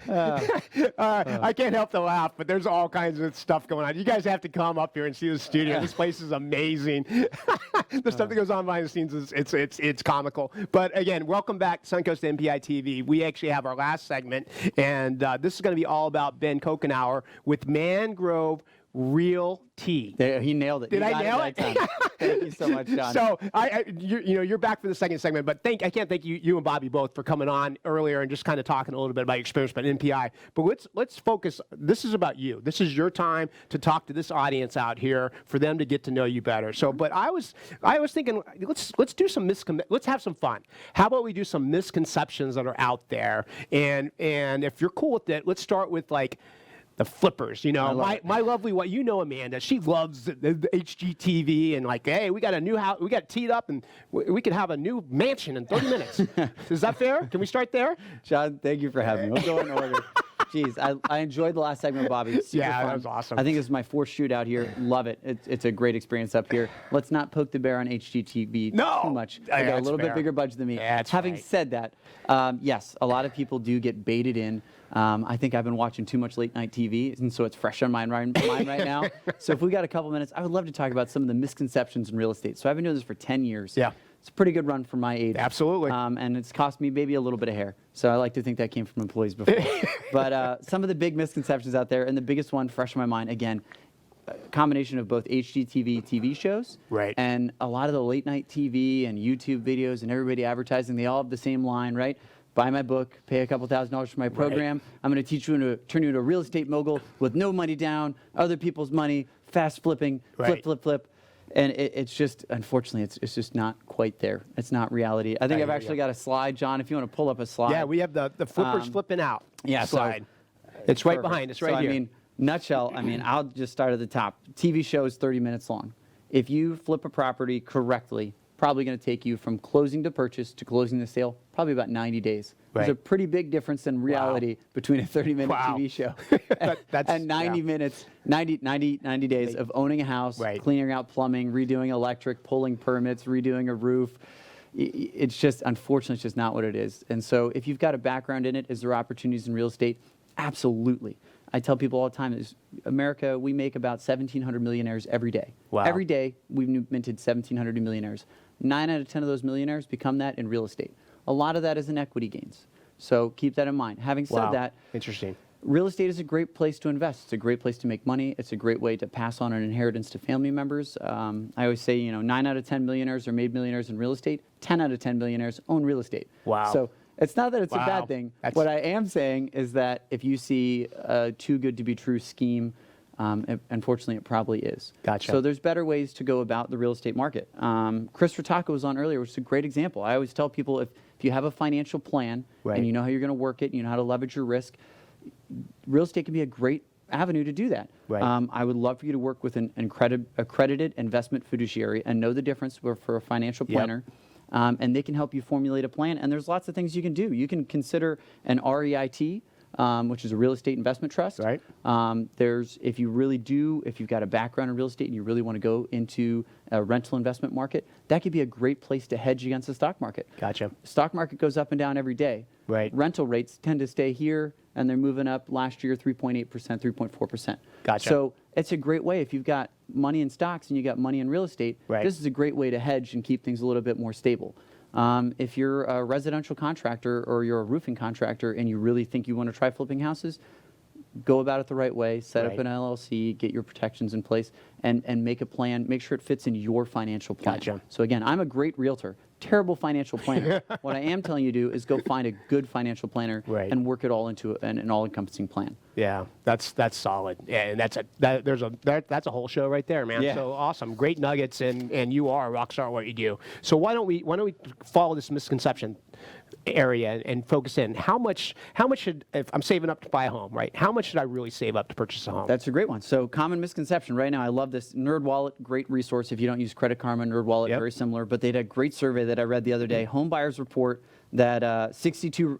I can't help to laugh, but there's all kinds of stuff going on. You guys have to come up here and see the studio. This place is amazing. The stuff that goes on behind the scenes is it's comical. But again, welcome back to Suncoast MPI TV. We actually have our last segment, and this is going to be all about Ben Coughanour with Mangrove Realty. He nailed it. Did I nail it? Thank you so much, John. So you're back for the second segment, but I can't thank you and Bobby both for coming on earlier and just kind of talking a little bit about your experience about NPI. But let's focus. This is about you. This is your time to talk to this audience out here for them to get to know you better. So, but I was thinking let's do some let's have some fun. How about we do some misconceptions that are out there, and if you're cool with it, let's start with like the flippers, my lovely wife, Amanda, she loves the HGTV and like, hey, we got a new house, we got teed up and we can have a new mansion in 30 minutes. Is that fair? Can we start there? John, thank you for having me. We'll go in order. Jeez, I enjoyed the last segment, Bobby. Super fun. That was awesome. I think this is my fourth shoot out here. Love it. It's a great experience up here. Let's not poke the bear on HGTV too much. They got a little bit bigger budget than me. Having said that, yes, a lot of people do get baited in. I think I've been watching too much late night TV, and so it's fresh on my mind right now. So if we got a couple minutes, I would love to talk about some of the misconceptions in real estate. So I've been doing this for 10 years. Yeah. It's a pretty good run for my age. Absolutely. And it's cost me maybe a little bit of hair. So I like to think that came from employees before. But some of the big misconceptions out there, and the biggest one fresh in my mind, again, a combination of both HGTV TV shows and a lot of the late night TV and YouTube videos and everybody advertising, they all have the same line, right? Buy my book, pay a couple $1,000s for my program. I'm going to teach you to turn you into a real estate mogul with no money down, other people's money, fast flipping, flip. And it's just, unfortunately, it's just not quite there. It's not reality. I think I've actually got a slide, John, if you want to pull up a slide. Yeah, we have the flippers flipping out slide. So, it's right behind us, right here. I mean, nutshell, I'll just start at the top. TV show is 30 minutes long. If you flip a property correctly, probably going to take you from closing to purchase to closing the sale, probably about 90 days. There's a pretty big difference in reality between a 30-minute TV show and 90 days of owning a house, cleaning out plumbing, redoing electric, pulling permits, redoing a roof. It's just, unfortunately, it's just not what it is. And so if you've got a background in it, is there opportunities in real estate? Absolutely. I tell people all the time, is America, we make about 1,700 millionaires every day. Wow. Every day, we've minted 1,700 millionaires. 9 out of 10 of those millionaires become that in real estate. A lot of that is in equity gains. So keep that in mind. Having said that, interesting. Real estate is a great place to invest. It's a great place to make money. It's a great way to pass on an inheritance to family members. I always say, 9 out of 10 millionaires are made millionaires in real estate. 10 out of 10 millionaires own real estate. Wow. So it's not that it's a bad thing. What I am saying is that if you see a too good to be true scheme, unfortunately, it probably is. Gotcha. So there's better ways to go about the real estate market. Chris Ritaka was on earlier, which is a great example. I always tell people if you have a financial plan and you know how you're going to work it, you know how to leverage your risk, real estate can be a great avenue to do that. I would love for you to work with an accredited investment fiduciary and know the difference for a financial planner. And they can help you formulate a plan. And there's lots of things you can do. You can consider an REIT, which is a real estate investment trust. If you've got a background in real estate and you really want to go into a rental investment market, that could be a great place to hedge against the stock market. Gotcha. Stock market goes up and down every day. Rental rates tend to stay here, and they're moving up last year 3.8%, 3.4%. Gotcha. So it's a great way. If you've got money in stocks and you got money in real estate, this is a great way to hedge and keep things a little bit more stable. If you're a residential contractor or you're a roofing contractor and you really think you want to try flipping houses, go about it the right way, set up an LLC, get your protections in place, and make a plan. Make sure it fits in your financial plan. Gotcha. So again, I'm a great realtor, terrible financial planner. What I am telling you to do is go find a good financial planner and work it all into an all-encompassing plan. Yeah, that's solid. Yeah, and that's a whole show right there, man. Yeah. So awesome, great nuggets, and you are a rock star at what you do. So why don't we follow this misconception area and focus in? How much should, if I'm saving up to buy a home, right? How much should I really save up to purchase a home? That's a great one. So common misconception right now. I love this NerdWallet, great resource. If you don't use Credit Karma, NerdWallet, very similar. But they had a great survey that I read the other day. Home buyers report that 62%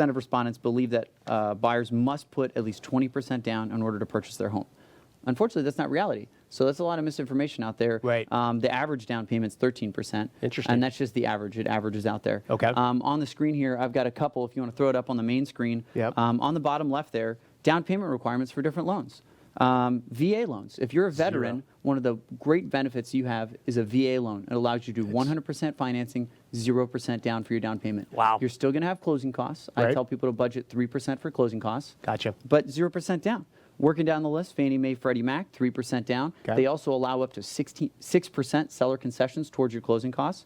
of respondents believe that buyers must put at least 20% down in order to purchase their home. Unfortunately, that's not reality. So that's a lot of misinformation out there. Right. The average down payment's 13%. Interesting. And that's just the average. It averages out there. Okay. On the screen here, I've got a couple. If you want to throw it up on the main screen. Yep. On the bottom left there, down payment requirements for different loans. VA loans. If you're a veteran, Zero. one of the great benefits you have is a VA loan. It allows you to do 100% financing, 0% down for your down payment. Wow. You're still going to have closing costs. Right. I tell people to budget 3% for closing costs. Gotcha. But 0% down. Working down the list, Fannie Mae, Freddie Mac, 3% down. Okay. They also allow up to 6% seller concessions towards your closing costs.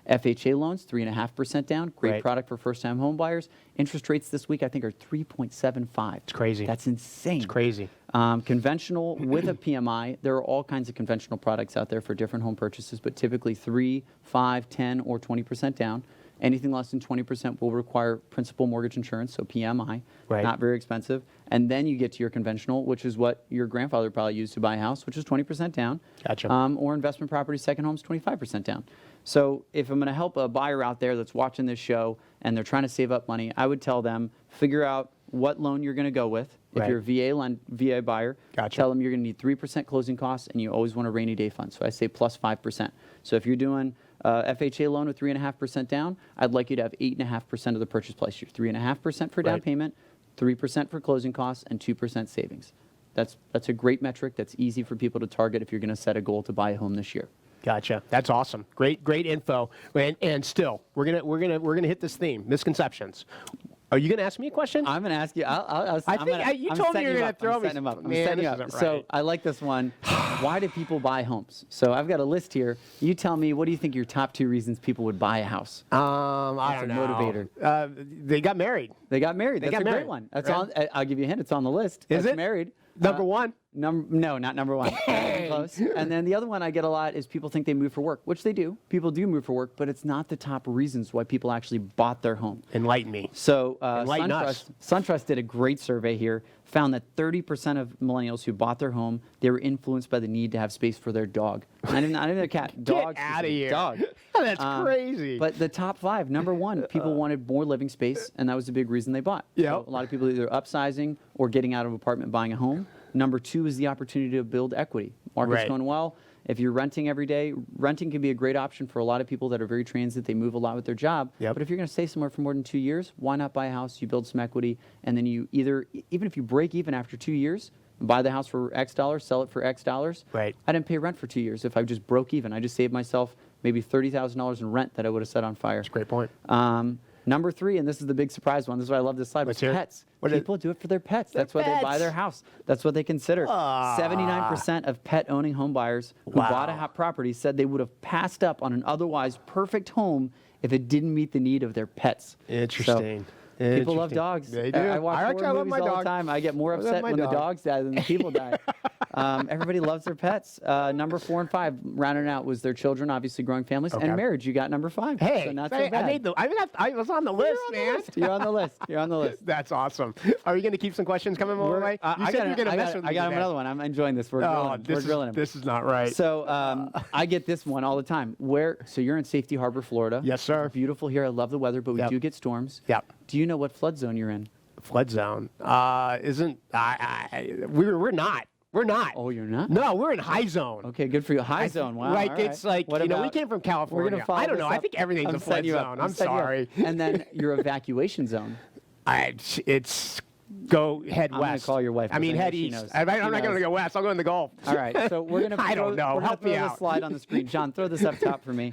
FHA loans, 3.5% down. Great Right. product for first-time home buyers. Interest rates this week, I think, are 3.75. It's crazy. That's insane. It's crazy. Conventional with a PMI, there are all kinds of conventional products out there for different home purchases, but typically 3, 5, 10, or 20% down. Anything less than 20% will require principal mortgage insurance, so PMI, Right. not very expensive. And then you get to your conventional, which is what your grandfather probably used to buy a house, which is 20% down. Gotcha. Or investment property, second homes, 25% down. So if I'm going to help a buyer out there that's watching this show and they're trying to save up money, I would tell them, figure out what loan you're going to go with. If Right. you're a VA buyer, Gotcha. tell them you're going to need 3% closing costs and you always want a rainy day fund. So I say plus 5%. So if you're doing FHA loan with 3.5% down, I'd like you to have 8.5% of the purchase price. You're 3.5% for down Right. payment, 3% for closing costs, and 2% savings. That's a great metric. That's easy for people to target if you're going to set a goal to buy a home this year. Gotcha. That's awesome. Great info. And still, we're gonna hit this theme: misconceptions. Are you gonna ask me a question? I'm going to ask you. You told me you were gonna throw me. I'm Man, setting you this up. isn't So right. I like this one. Why do people buy homes? So I've got a list here. You tell me, what do you think your top 2 reasons people would buy a house? I That's don't a know. motivator. They got married. They got married. That's got a great married, one. That's right? on. I'll give you a hint. It's on the list. Is That's it? married? Number one. No, not number one. Close. And then the other one I get a lot is people think they move for work, which they do. People do move for work, but it's not the top reasons why people actually bought their home. Enlighten me. So Enlighten us. SunTrust did a great survey here, found that 30% of millennials who bought their home, they were influenced by the need to have space for their dog. Not even their cat. Dog. Get out of here. Dog. That's crazy. But the top 5, number 1, people wanted more living space, and that was the big reason they bought. Yep. So a lot of people either upsizing or getting out of an apartment, buying a home. Number 2 is the opportunity to build equity. Market's Right. going well. If you're renting every day, renting can be a great option for a lot of people that are very transit. They move a lot with their job. Yep. But if you're going to stay somewhere for more than 2 years, why not buy a house? You build some equity, and then you even if you break even after 2 years, buy the house for X dollars, sell it for X dollars. Right. I didn't pay rent for 2 years. If I just broke even, I just saved myself maybe $30,000 in rent that I would have set on fire. That's a great point. Number 3, and this is the big surprise one. This is why I love this slide. Let's was hear it. pets. What is- People do it for their pets. That's why they buy pets. their house. That's what they consider. 79% of pet-owning home buyers who Wow. bought a hot property said they would have passed up on an otherwise perfect home if it didn't meet the need of their pets. Interesting. So, people love Interesting. dogs. They do. I watch actually, I horror love movies my all dog. the time. I get more I love upset my when the dog. dogs die than the people die. Everybody loves their pets. Number 4 and 5, rounding out, was their children, obviously growing families, Okay. and marriage. You got number 5. Hey, so not so I bad. made I was on the list, man. You're on the list. You're on the list. That's awesome. Are you going to keep some questions coming my way? You said you were going to mess with me I got today. another one. I'm enjoying this. We're Oh, grilling him. this is not right. So I get this one all the time. So you're in Safety Harbor, Florida. Yes, sir. It's beautiful here. I love the weather, but we Yep. do get storms. Yep. Do you know what flood zone you're in? Flood zone. We're not. We're not. Oh, you're not? No, we're in high zone. Okay, good for you. High zone. Wow. Like all it's right. like What we about- came from We're California. gonna follow I don't this know. I up. think everything's I'm a flood setting you up. zone. I'm I'm setting you up. sorry. And then your evacuation zone. It's go head I'm west. gonna call your wife, I mean, because I know head she east. knows. I'm She not going knows. to go west. I'll go in the Gulf. All right, so we're gonna. I don't know. We're gonna Help throw me this out. slide on the screen. John, throw this up top for me.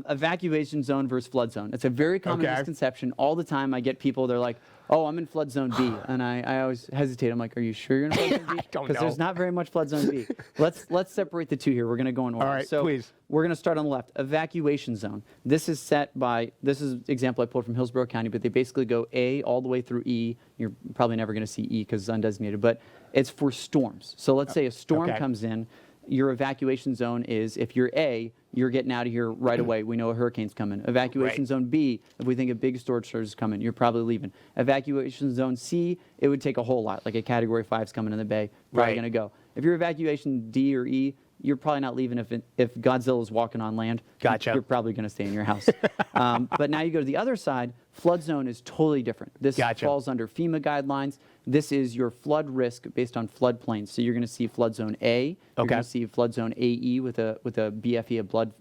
Evacuation zone versus flood zone. It's a very common Okay. misconception. All the time, I get people. They're like, "Oh, I'm in flood zone B," and I always hesitate. I'm like, "Are you sure you're in flood zone B?" don't Because there's know. not very much flood zone B. Let's separate the two here. We're gonna go in order. All right, so please. We're gonna start on the left. Evacuation zone. This is set by. This is example I pulled from Hillsborough County, but they basically go A all the way through E. You're probably never gonna see E because it's undesignated, but it's for storms. So let's say a storm Okay. comes in. Your evacuation zone is, if you're A, you're getting out of here right away. We know a hurricane's coming. Evacuation Right. zone B, if we think a big storage surge is coming, you're probably leaving. Evacuation zone C, it would take a whole lot, like a category 5's coming in the bay, probably Right. going to go. If you're evacuation D or E, you're probably not leaving if Godzilla is walking on land. Gotcha. You're probably going to stay in your house. But now you go to the other side, flood zone is totally different. This falls under FEMA guidelines. This is your flood risk based on floodplains. So you're going to see flood zone A. You're going to see flood zone AE with a BFE, a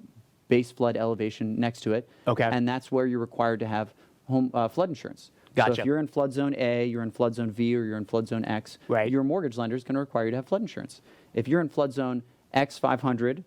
base flood elevation next to it. Okay. And that's where you're required to have home flood insurance. Gotcha. So if you're in flood zone A, you're in flood zone V, or you're in flood zone X, your mortgage lender is going to require you to have flood insurance. If you're in flood zone X500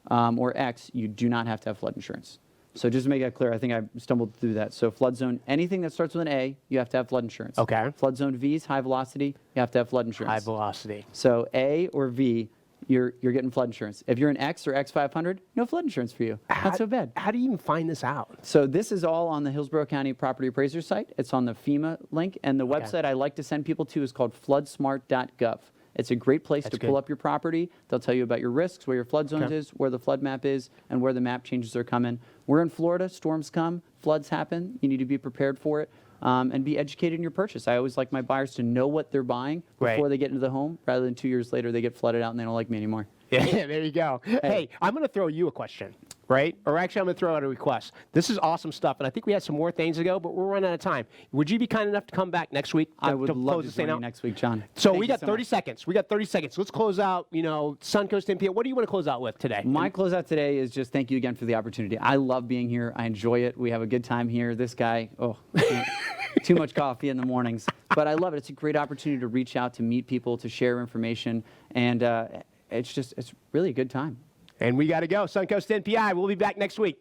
or X, you do not have to have flood insurance. So just to make that clear, I think I stumbled through that. So flood zone, anything that starts with an A, you have to have flood insurance. Okay. Flood zone V is high velocity, you have to have flood insurance. High velocity. So A or V, you're getting flood insurance. If you're an X or X500, no flood insurance for you. Not so bad. How do you even find this out? So this is all on the Hillsborough County Property Appraiser site. It's on the FEMA link, and the website I like to send people to is called floodsmart.gov. It's a great place to pull up your property. They'll tell you about your risks, where your flood zones is, where the flood map is, and where the map changes are coming. We're in Florida. Storms come. Floods happen. You need to be prepared for it and be educated in your purchase. I always like my buyers to know what they're buying before they get into the home, rather than 2 years later they get flooded out and they don't like me anymore. Yeah, there you go. Hey, I'm going to throw you a question, right? Or actually, I'm going to throw out a request. This is awesome stuff, and I think we had some more things to go, but we're running out of time. Would you be kind enough to come back next week? I would love close to join you next week, John. So we got 30 seconds. We got 30 seconds. Let's close out, Suncoast NPA. What do you want to close out with today? My closeout today is just thank you again for the opportunity. I love being here. I enjoy it. We have a good time here. This guy, too much coffee in the mornings. But I love it. It's a great opportunity to reach out, to meet people, to share information, and it's really a good time. And we got to go. Suncoast NPI. We'll be back next week.